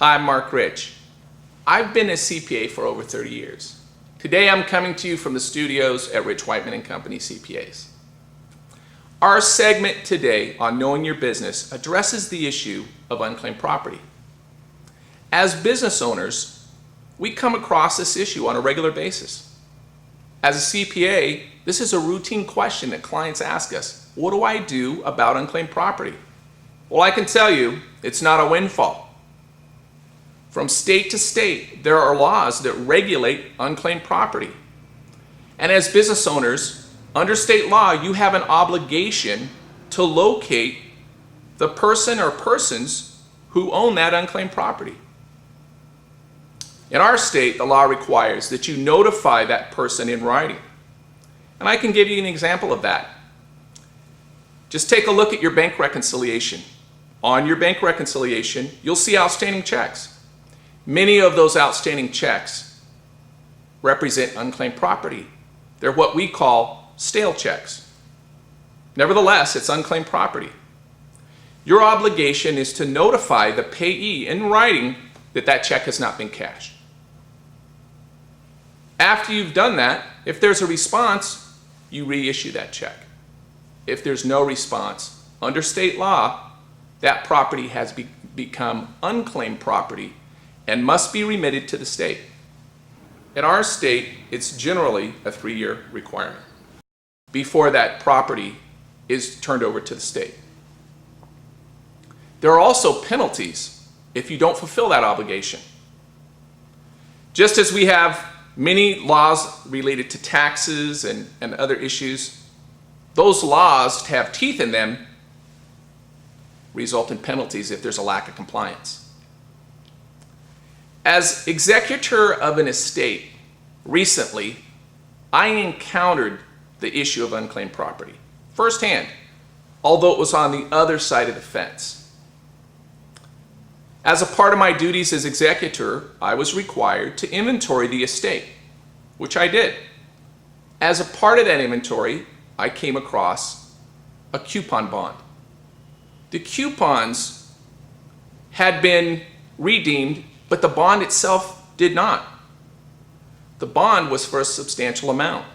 Hi, I'm Mark Rich. I've been a CPA for over 30 years. Today I'm coming to you from the studios at Rich Whiteman & Company CPAs. Our segment today on Knowing Your Business addresses the issue of unclaimed property. As business owners, we come across this issue on a regular basis. As a CPA, this is a routine question that clients ask us. What do I do about unclaimed property? Well, I can tell you, it's not a windfall. From state to state, there are laws that regulate unclaimed property. And as business owners, under state law, you have an obligation to locate the person or persons who own that unclaimed property. In our state, the law requires that you notify that person in writing. And I can give you an example of that. Just take a look at your bank reconciliation. On your bank reconciliation, you'll see outstanding checks. Many of those outstanding checks represent unclaimed property. They're what we call stale checks. Nevertheless, it's unclaimed property. Your obligation is to notify the payee in writing that that check has not been cashed. After you've done that, if there's a response, you reissue that check. If there's no response, under state law, that property has become unclaimed property and must be remitted to the state. In our state, it's generally a 3-year requirement before that property is turned over to the state. There are also penalties if you don't fulfill that obligation. Just as we have many laws related to taxes and other issues, those laws have teeth in them result in penalties if there's a lack of compliance. As executor of an estate, recently, I encountered the issue of unclaimed property firsthand, although it was on the other side of the fence. As a part of my duties as executor, I was required to inventory the estate, which I did. As a part of that inventory, I came across a coupon bond. The coupons had been redeemed, but the bond itself did not. The bond was for a substantial amount.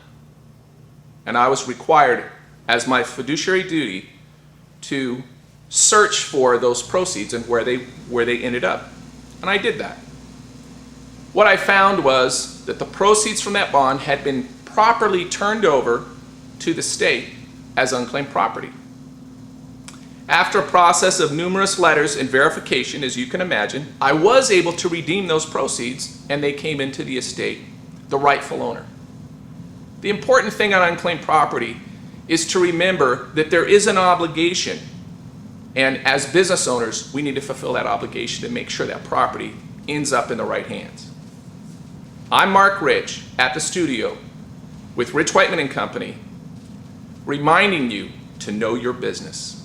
And I was required, as my fiduciary duty, to search for those proceeds and where they ended up. And I did that. What I found was that the proceeds from that bond had been properly turned over to the state as unclaimed property. After a process of numerous letters and verification, as you can imagine, I was able to redeem those proceeds and they came into the estate, the rightful owner. The important thing on unclaimed property is to remember that there is an obligation, and as business owners, we need to fulfill that obligation to make sure that property ends up in the right hands. I'm Mark Rich at the studio with Rich Whiteman & Company, reminding you to know your business.